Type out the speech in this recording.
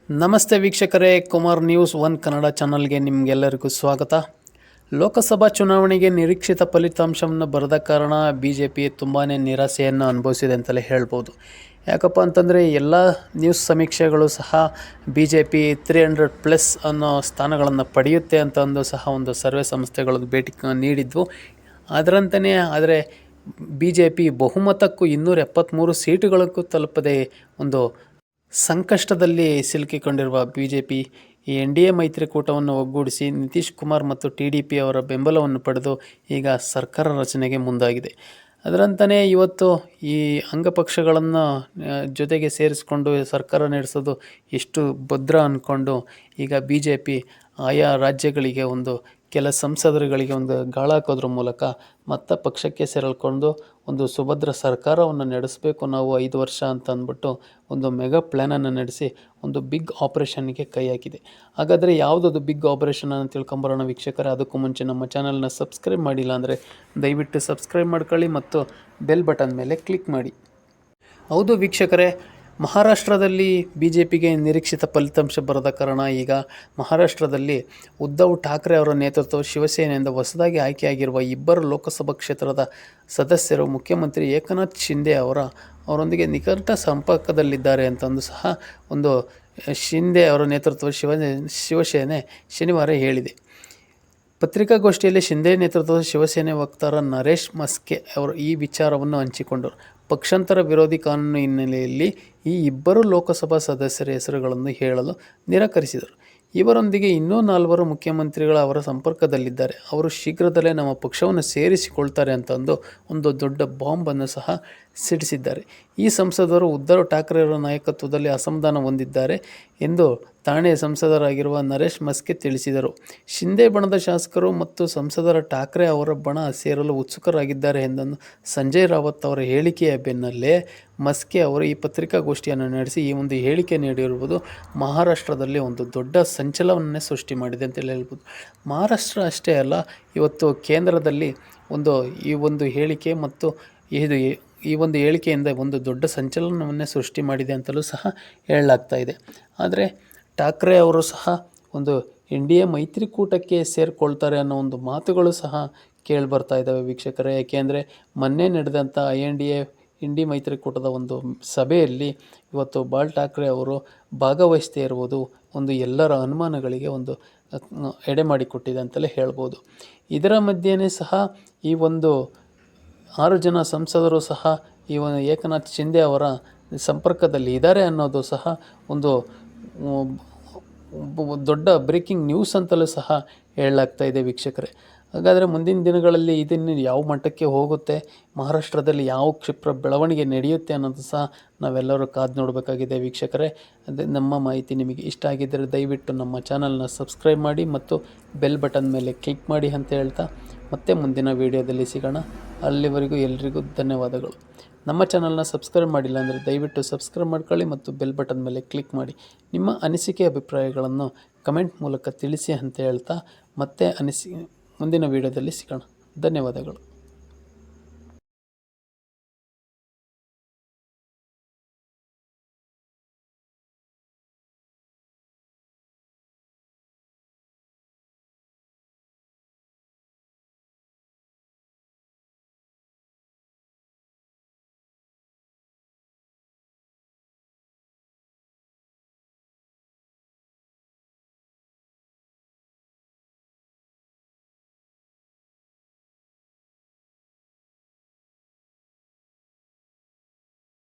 ನಮಸ್ತೆ ವೀಕ್ಷಕರೇ, Kumar news one Kannada ಚಾನಲ್ಗೆ ನಿಮಗೆಲ್ಲರಿಗೂ ಸ್ವಾಗತ. ಲೋಕಸಭಾ ಚುನಾವಣೆಗೆ ನಿರೀಕ್ಷಿತ ಫಲಿತಾಂಶವನ್ನು ಬರದ ಕಾರಣ BJP ತುಂಬಾ ನಿರಾಸೆಯನ್ನು ಅನುಭವಿಸಿದೆ ಅಂತಲೇ ಹೇಳ್ಬೋದು. ಯಾಕಪ್ಪ ಅಂತಂದರೆ ಎಲ್ಲ ನ್ಯೂಸ್ ಸಮೀಕ್ಷೆಗಳು ಸಹ BJP 300+ ಅನ್ನೋ ಸ್ಥಾನಗಳನ್ನು ಪಡೆಯುತ್ತೆ ಅಂತಂದು ಸಹ ಒಂದು ಸರ್ವೆ ಸಂಸ್ಥೆಗಳು ಭೇಟಿ ನೀಡಿದ್ವು. ಅದರಂತೆಯೇ ಆದರೆ BJP ಬಹುಮತಕ್ಕೂ 273 ಸೀಟುಗಳಿಗೂ ತಲುಪದೆ ಒಂದು ಸಂಕಷ್ಟದಲ್ಲಿ ಸಿಲುಕಿಕೊಂಡಿರುವ BJP ಈ NDA ಮೈತ್ರಿಕೂಟವನ್ನು ಒಗ್ಗೂಡಿಸಿ ನಿತೀಶ್ ಕುಮಾರ್ ಮತ್ತು TDP ಅವರ ಬೆಂಬಲವನ್ನು ಪಡೆದು ಈಗ ಸರ್ಕಾರ ರಚನೆಗೆ ಮುಂದಾಗಿದೆ. ಅದರಂತೆಯೇ ಇವತ್ತು ಈ ಅಂಗಪಕ್ಷಗಳನ್ನು ಜೊತೆಗೆ ಸೇರಿಸಿಕೊಂಡು ಸರ್ಕಾರ ನಡೆಸೋದು ಎಷ್ಟು ಭದ್ರ ಅಂದ್ಕೊಂಡು ಈಗ BJP ಆಯಾ ರಾಜ್ಯಗಳಿಗೆ ಒಂದು ಕೆಲ ಸಂಸದರುಗಳಿಗೆ ಒಂದು ಗಾಳ ಹಾಕೋದ್ರ ಮೂಲಕ ಮತ್ತೆ ಪಕ್ಷಕ್ಕೆ ಸೇರಿಕೊಂಡು ಒಂದು ಸುಭದ್ರ ಸರ್ಕಾರವನ್ನು ನಡೆಸಬೇಕು ನಾವು 5 ವರ್ಷ ಅಂತ ಅಂದ್ಬಿಟ್ಟು ಒಂದು ಮೆಗಾ ಪ್ಲ್ಯಾನನ್ನು ನಡೆಸಿ ಒಂದು ಬಿಗ್ ಆಪರೇಷನ್ಗೆ ಕೈ ಹಾಕಿದೆ. ಹಾಗಾದರೆ ಯಾವುದದು ಬಿಗ್ ಆಪರೇಷನ್ ಅಂತ ತಿಳ್ಕೊಂಬರೋಣ ವೀಕ್ಷಕರೇ. ಅದಕ್ಕೂ ಮುಂಚೆ ನಮ್ಮ ಚಾನಲ್ನ ಸಬ್ಸ್ಕ್ರೈಬ್ ಮಾಡಿಲ್ಲ ಅಂದರೆ ದಯವಿಟ್ಟು ಸಬ್ಸ್ಕ್ರೈಬ್ ಮಾಡ್ಕೊಳ್ಳಿ ಮತ್ತು ಬೆಲ್ ಬಟನ್ ಮೇಲೆ ಕ್ಲಿಕ್ ಮಾಡಿ. ಹೌದು ವೀಕ್ಷಕರೇ, ಮಹಾರಾಷ್ಟ್ರದಲ್ಲಿ BJPಗೆ ನಿರೀಕ್ಷಿತ ಫಲಿತಾಂಶ ಬರದ ಕಾರಣ ಈಗ ಮಹಾರಾಷ್ಟ್ರದಲ್ಲಿ ಉದ್ಧವ್ ಠಾಕ್ರೆ ಅವರ ನೇತೃತ್ವ ಶಿವಸೇನೆಯಿಂದ ಹೊಸದಾಗಿ ಆಯ್ಕೆಯಾಗಿರುವ 2 ಲೋಕಸಭಾ ಕ್ಷೇತ್ರದ ಸದಸ್ಯರು ಮುಖ್ಯಮಂತ್ರಿ ಏಕನಾಥ್ ಶಿಂದೆ ಅವರೊಂದಿಗೆ ನಿಕಟ ಸಂಪರ್ಕದಲ್ಲಿದ್ದಾರೆ ಅಂತಂದು ಸಹ ಒಂದು ಶಿಂದೆ ಅವರ ನೇತೃತ್ವದ ಶಿವಸೇನೆ ಶನಿವಾರ ಹೇಳಿದೆ. ಪತ್ರಿಕಾಗೋಷ್ಠಿಯಲ್ಲಿ ಶಿಂದೆ ನೇತೃತ್ವದ ಶಿವಸೇನೆ ವಕ್ತಾರ ನರೇಶ್ ಮಸ್ಕೆ ಅವರು ಈ ವಿಚಾರವನ್ನು ಹಂಚಿಕೊಂಡರು. ಪಕ್ಷಾಂತರ ವಿರೋಧಿ ಕಾನೂನು ಹಿನ್ನೆಲೆಯಲ್ಲಿ ಈ 2 ಲೋಕಸಭಾ ಸದಸ್ಯರ ಹೆಸರುಗಳನ್ನು ಹೇಳಲು ನಿರಾಕರಿಸಿದರು. ಇವರೊಂದಿಗೆ ಇನ್ನೂ 4 ಮುಖ್ಯಮಂತ್ರಿಗಳು ಅವರ ಸಂಪರ್ಕದಲ್ಲಿದ್ದಾರೆ. ಅವರು ಶೀಘ್ರದಲ್ಲೇ ನಮ್ಮ ಪಕ್ಷವನ್ನು ಸೇರಿಸಿಕೊಳ್ತಾರೆ ಅಂತಂದು ಒಂದು ದೊಡ್ಡ ಬಾಂಬನ್ನು ಸಹ ಸಿಡಿಸಿದ್ದಾರೆ. ಈ ಸಂಸದರು ಉದ್ಧವ್ ಠಾಕ್ರೆಯವರ ನಾಯಕತ್ವದಲ್ಲಿ ಅಸಮಾಧಾನ ಹೊಂದಿದ್ದಾರೆ ಎಂದು ಥಾಣೆ ಸಂಸದರಾಗಿರುವ ನರೇಶ್ ಮಸ್ಕೆ ತಿಳಿಸಿದರು. ಶಿಂದೆ ಬಣದ ಶಾಸಕರು ಮತ್ತು ಸಂಸದರ ಠಾಕ್ರೆ ಅವರ ಬಣ ಸೇರಲು ಉತ್ಸುಕರಾಗಿದ್ದಾರೆ ಎಂದು ಸಂಜಯ್ ರಾವತ್ ಅವರ ಹೇಳಿಕೆಯ ಬೆನ್ನಲ್ಲೇ ಮಸ್ಕೆ ಅವರು ಈ ಪತ್ರಿಕಾಗೋಷ್ಠಿಯನ್ನು ನಡೆಸಿ ಈ ಒಂದು ಹೇಳಿಕೆ ನೀಡಿರುವುದು ಮಹಾರಾಷ್ಟ್ರದಲ್ಲಿ ಒಂದು ದೊಡ್ಡ ಸಂಚಲನವನ್ನೇ ಸೃಷ್ಟಿ ಮಾಡಿದೆ ಅಂತೇಳಿ ಹೇಳ್ಬೋದು. ಮಹಾರಾಷ್ಟ್ರ ಅಷ್ಟೇ ಅಲ್ಲ, ಇವತ್ತು ಕೇಂದ್ರದಲ್ಲಿ ಈ ಒಂದು ಹೇಳಿಕೆ ಮತ್ತು ಈ ಒಂದು ಹೇಳಿಕೆಯಿಂದ ಒಂದು ದೊಡ್ಡ ಸಂಚಲನವನ್ನೇ ಸೃಷ್ಟಿ ಮಾಡಿದೆ ಅಂತಲೂ ಸಹ ಹೇಳಲಾಗ್ತಾ ಇದೆ. ಆದರೆ ಠಾಕ್ರೆ ಅವರು ಸಹ ಒಂದು NDA ಮೈತ್ರಿಕೂಟಕ್ಕೆ ಸೇರಿಕೊಳ್ತಾರೆ ಅನ್ನೋ ಒಂದು ಮಾತುಗಳು ಸಹ ಕೇಳಿಬರ್ತಾ ಇದ್ದಾವೆ ವೀಕ್ಷಕರೇ. ಏಕೆಂದರೆ ಮೊನ್ನೆ ನಡೆದಂಥ NDA ಮೈತ್ರಿಕೂಟದ ಒಂದು ಸಭೆಯಲ್ಲಿ ಇವತ್ತು ಬಾಳ್ ಠಾಕ್ರೆ ಅವರು ಭಾಗವಹಿಸದೇ ಇರುವುದು ಒಂದು ಎಲ್ಲರ ಅನುಮಾನಗಳಿಗೆ ಒಂದು ಎಡೆ ಮಾಡಿಕೊಟ್ಟಿದೆ ಅಂತಲೇ ಹೇಳ್ಬೋದು. ಇದರ ಮಧ್ಯೆಯೇ ಸಹ ಈ ಒಂದು 6 ಜನ ಸಂಸದರು ಸಹ ಈ ಒಂದು ಏಕನಾಥ್ ಶಿಂದೆ ಅವರ ಸಂಪರ್ಕದಲ್ಲಿ ಇದ್ದಾರೆ ಅನ್ನೋದು ಸಹ ಒಂದು ದೊಡ್ಡ ಬ್ರೇಕಿಂಗ್ ನ್ಯೂಸ್ ಅಂತಲೂ ಸಹ ಹೇಳಲಾಗ್ತಾ ಇದೆ ವೀಕ್ಷಕರೇ. ಹಾಗಾದರೆ ಮುಂದಿನ ದಿನಗಳಲ್ಲಿ ಇದನ್ನು ಯಾವ ಮಟ್ಟಕ್ಕೆ ಹೋಗುತ್ತೆ, ಮಹಾರಾಷ್ಟ್ರದಲ್ಲಿ ಯಾವ ಕ್ಷಿಪ್ರ ಬೆಳವಣಿಗೆ ನಡೆಯುತ್ತೆ ಅನ್ನೋದು ಸಹ ನಾವೆಲ್ಲರೂ ಕಾದು ನೋಡಬೇಕಾಗಿದೆ ವೀಕ್ಷಕರೇ. ಅದೇ ನಮ್ಮ ಮಾಹಿತಿ ನಿಮಗೆ ಇಷ್ಟ ಆಗಿದ್ದರೆ ದಯವಿಟ್ಟು ನಮ್ಮ ಚಾನಲ್ನ ಸಬ್ಸ್ಕ್ರೈಬ್ ಮಾಡಿ ಮತ್ತು ಬೆಲ್ ಬಟನ್ ಮೇಲೆ ಕ್ಲಿಕ್ ಮಾಡಿ ಅಂತ ಹೇಳ್ತಾ ಮತ್ತೆ ಮುಂದಿನ ವೀಡಿಯೋದಲ್ಲಿ ಸಿಗೋಣ. ಅಲ್ಲಿವರೆಗೂ ಎಲ್ರಿಗೂ ಧನ್ಯವಾದಗಳು. ನಮ್ಮ ಚಾನಲ್ನ ಸಬ್ಸ್ಕ್ರೈಬ್ ಮಾಡಿಲ್ಲ ಅಂದರೆ ದಯವಿಟ್ಟು ಸಬ್ಸ್ಕ್ರೈಬ್ ಮಾಡ್ಕೊಳ್ಳಿ ಮತ್ತು ಬೆಲ್ ಬಟನ್ ಮೇಲೆ ಕ್ಲಿಕ್ ಮಾಡಿ. ನಿಮ್ಮ ಅನಿಸಿಕೆ ಅಭಿಪ್ರಾಯಗಳನ್ನು ಕಮೆಂಟ್ ಮೂಲಕ ತಿಳಿಸಿ ಅಂತ ಹೇಳ್ತಾ ಮತ್ತೆ ಮುಂದಿನ ವೀಡಿಯೋದಲ್ಲಿ ಸಿಗೋಣ. ಧನ್ಯವಾದಗಳು.